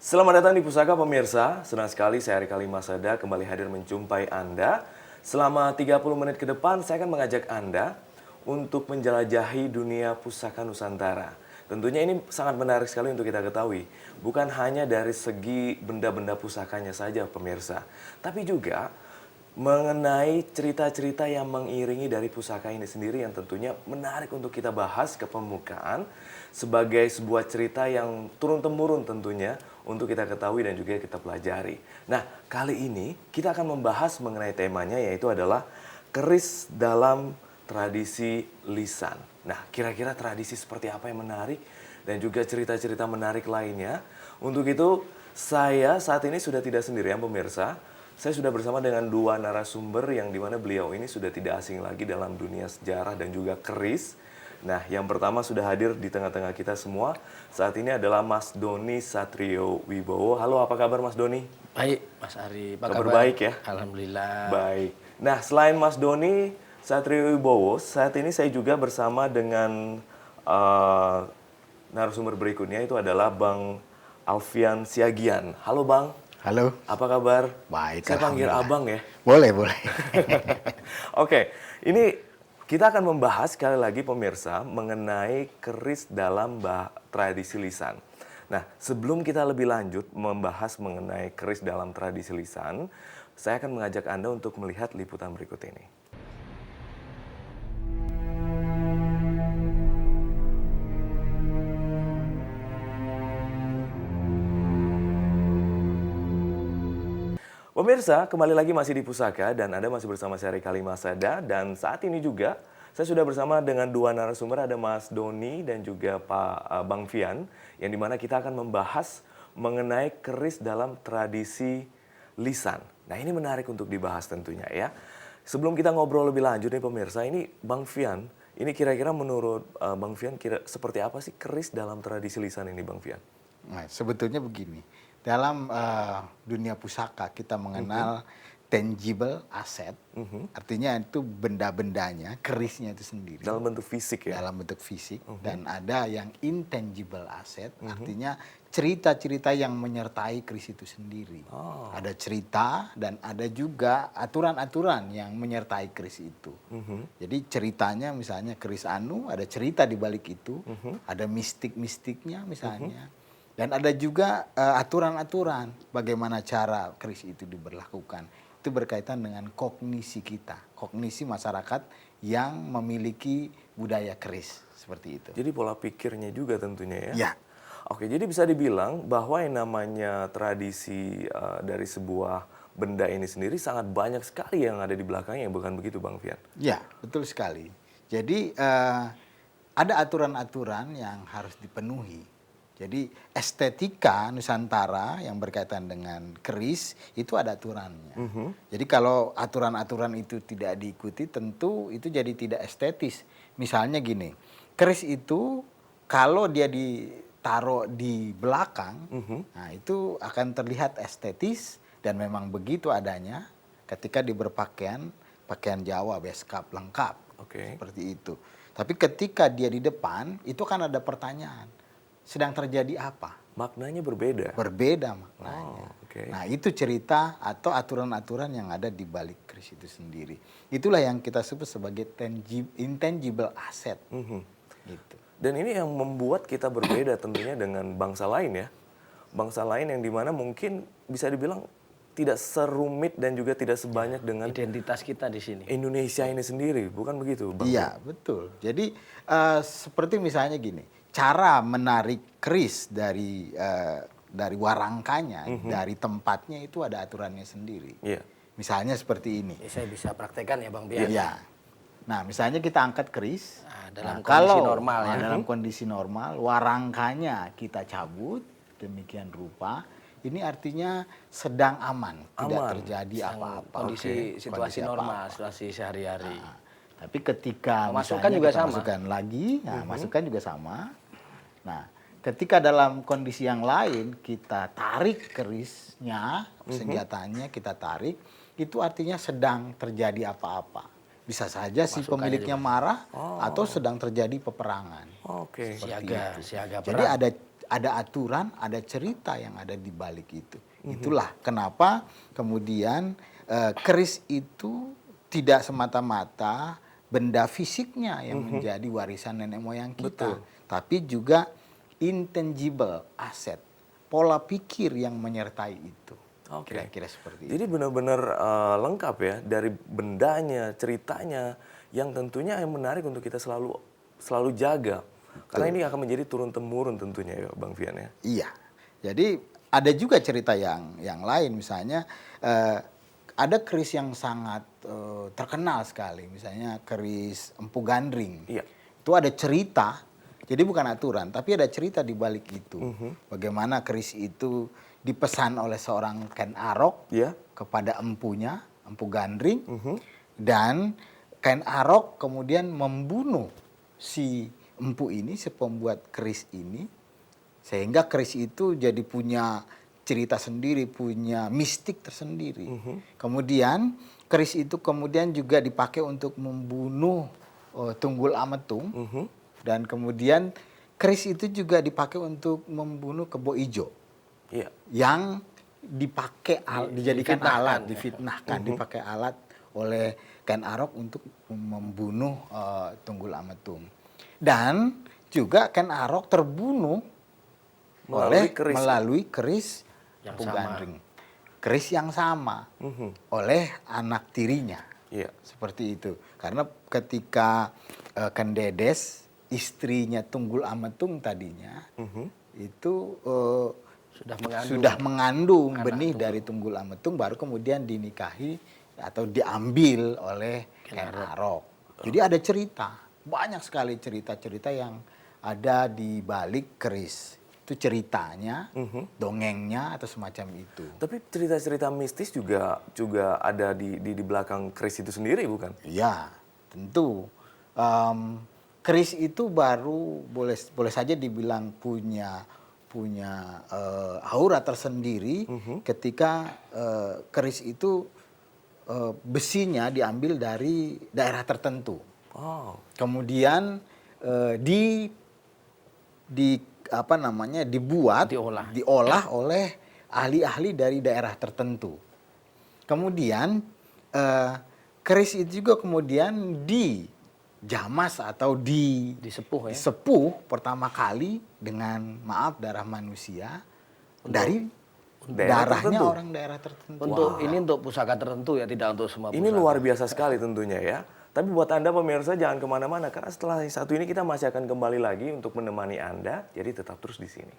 Selamat datang di Pusaka pemirsa. Senang sekali saya Rika Limasada kembali hadir menjumpai Anda. Selama 30 menit ke depan saya akan mengajak Anda untuk menjelajahi dunia pusaka Nusantara. Tentunya ini sangat menarik sekali untuk kita ketahui. Bukan hanya dari segi benda-benda pusakanya saja pemirsa, tapi juga mengenai cerita-cerita yang mengiringi dari pusaka ini sendiri yang tentunya menarik untuk kita bahas ke permukaan sebagai sebuah cerita yang turun-temurun tentunya untuk kita ketahui dan juga kita pelajari. Nah, kali ini kita akan membahas mengenai temanya yaitu adalah keris dalam tradisi lisan. Nah, kira-kira tradisi seperti apa yang menarik dan juga cerita-cerita menarik lainnya. Untuk itu, saya saat ini sudah tidak sendirian pemirsa. Saya sudah bersama dengan dua narasumber yang dimana beliau ini sudah tidak asing lagi dalam dunia sejarah dan juga keris. Nah, yang pertama sudah hadir di tengah-tengah kita semua. Saat ini adalah Mas Doni Satrio Wibowo. Halo, apa kabar Mas Doni? Baik, Mas Ari. Apa Kabar kabar? baik ya? Alhamdulillah. Baik. Nah, selain Mas Doni Satrio Wibowo, saat ini saya juga bersama dengan narasumber berikutnya itu adalah Bang Alfian Siagian. Halo Bang. Halo. Apa kabar? Baik, Saya panggil Abang ya. Boleh, boleh. Oke, ini kita akan membahas sekali lagi pemirsa mengenai keris dalam tradisi lisan. Nah, sebelum kita lebih lanjut membahas mengenai keris dalam tradisi lisan, saya akan mengajak Anda untuk melihat liputan berikut ini. Pemirsa, kembali lagi masih di Pusaka dan Anda masih bersama saya Rika Limasada dan saat ini juga saya sudah bersama dengan dua narasumber, ada Mas Doni dan juga Pak Bang Fian, yang dimana kita akan membahas mengenai keris dalam tradisi lisan. Nah, ini menarik untuk dibahas tentunya ya. Sebelum kita ngobrol lebih lanjut nih pemirsa, ini Bang Fian, ini kira-kira menurut Bang Fian seperti apa sih keris dalam tradisi lisan ini Bang Fian? Nah, sebetulnya begini, dalam dunia pusaka kita mengenal tangible asset, artinya itu benda-bendanya, kerisnya itu sendiri. Dalam bentuk fisik ya? Dalam bentuk fisik, dan ada yang intangible asset, artinya cerita-cerita yang menyertai keris itu sendiri. Ada cerita dan ada juga aturan-aturan yang menyertai keris itu. Jadi ceritanya misalnya keris anu, ada cerita di balik itu, ada mistik-mistiknya misalnya. Dan ada juga aturan-aturan bagaimana cara keris itu diberlakukan. Itu berkaitan dengan kognisi kita, kognisi masyarakat yang memiliki budaya keris, seperti itu. Jadi pola pikirnya juga tentunya ya? Ya. Oke, jadi bisa dibilang bahwa yang namanya tradisi dari sebuah benda ini sendiri sangat banyak sekali yang ada di belakangnya, bukan begitu Bang Fian? Ya, betul sekali. Jadi ada aturan-aturan yang harus dipenuhi. Jadi estetika Nusantara yang berkaitan dengan keris itu ada aturannya. Jadi kalau aturan-aturan itu tidak diikuti tentu itu jadi tidak estetis. Misalnya gini, keris itu kalau dia ditaruh di belakang, nah itu akan terlihat estetis dan memang begitu adanya ketika berpakaian pakaian Jawa beskap lengkap, seperti itu. Tapi ketika dia di depan itu kan ada pertanyaan. Sedang terjadi apa? Maknanya berbeda? Berbeda maknanya. Nah itu cerita atau aturan-aturan yang ada di balik keris itu sendiri. Itulah yang kita sebut sebagai intangible asset. Gitu. Dan ini yang membuat kita berbeda tentunya dengan bangsa lain ya. Bangsa lain yang dimana mungkin bisa dibilang tidak serumit dan juga tidak sebanyak dengan identitas kita di sini. Indonesia ini sendiri, bukan begitu Bang? Iya, betul. Jadi seperti misalnya gini. Cara menarik keris dari warangkanya, dari tempatnya itu ada aturannya sendiri. Iya. Misalnya seperti ini. Saya bisa praktekkan ya Bang Bian. Iya. Nah, misalnya kita angkat keris. Dalam kondisi normal ya. Dalam kondisi normal, warangkanya kita cabut demikian rupa. Ini artinya sedang aman, tidak terjadi apa-apa. Kondisi situasi normal, situasi sehari-hari. Tapi ketika masukan juga sama. Masukkan lagi, masukan juga sama. Nah, ketika dalam kondisi yang lain kita tarik kerisnya, senjatanya kita tarik, itu artinya sedang terjadi apa-apa. Bisa saja si pemiliknya marah atau sedang terjadi peperangan. Siaga perang. Jadi ada aturan, ada cerita yang ada di balik itu. Itulah kenapa kemudian keris itu tidak semata-mata benda fisiknya yang menjadi warisan nenek moyang kita, tapi juga intangible asset, pola pikir yang menyertai itu. Oke. Kira-kira seperti itu. Jadi benar-benar lengkap ya, dari bendanya, ceritanya, yang tentunya yang menarik untuk kita selalu jaga. Karena ini akan menjadi turun-temurun tentunya ya Bang Fian ya. Iya. Jadi ada juga cerita yang lain, misalnya ada keris yang sangat terkenal sekali, misalnya keris Empu Gandring. Iya. Itu ada cerita, jadi bukan aturan, tapi ada cerita di balik itu. Bagaimana keris itu dipesan oleh seorang Ken Arok kepada empunya, Empu Gandring, dan Ken Arok kemudian membunuh si empu ini, si pembuat keris ini, sehingga keris itu jadi punya cerita sendiri, punya mistik tersendiri. Kemudian keris itu kemudian juga dipakai untuk membunuh Tunggul Ametung, dan kemudian keris itu juga dipakai untuk membunuh Kebo Ijo, yang dipakai dijadikan alat, difitnahkan, dipakai alat oleh Ken Arok untuk membunuh Tunggul Ametung. Dan juga Ken Arok terbunuh melalui keris Empu Gandring. Keris yang sama oleh anak tirinya. Seperti itu. Karena ketika Ken Dedes, istrinya Tunggul Ametung tadinya, itu sudah mengandung benih dari Tunggul Ametung, baru kemudian dinikahi atau diambil oleh Ken Arok. Jadi ada cerita, banyak sekali cerita-cerita yang ada di balik keris. Itu ceritanya, dongengnya atau semacam itu. Tapi cerita-cerita mistis juga ada di belakang keris itu sendiri, bukan? Iya, tentu. Keris itu baru boleh saja dibilang punya aura tersendiri ketika keris itu besinya diambil dari daerah tertentu. Kemudian diolah oleh ahli-ahli dari daerah tertentu. Kemudian keris itu juga kemudian dijamas atau disepuh pertama kali dengan darah manusia dari darahnya orang daerah tertentu. Ini untuk pusaka tertentu ya, tidak untuk semua pusaka. Ini luar biasa sekali tentunya ya. Tapi buat Anda pemirsa jangan kemana-mana, karena setelah yang satu ini kita masih akan kembali lagi untuk menemani Anda, jadi tetap terus di sini.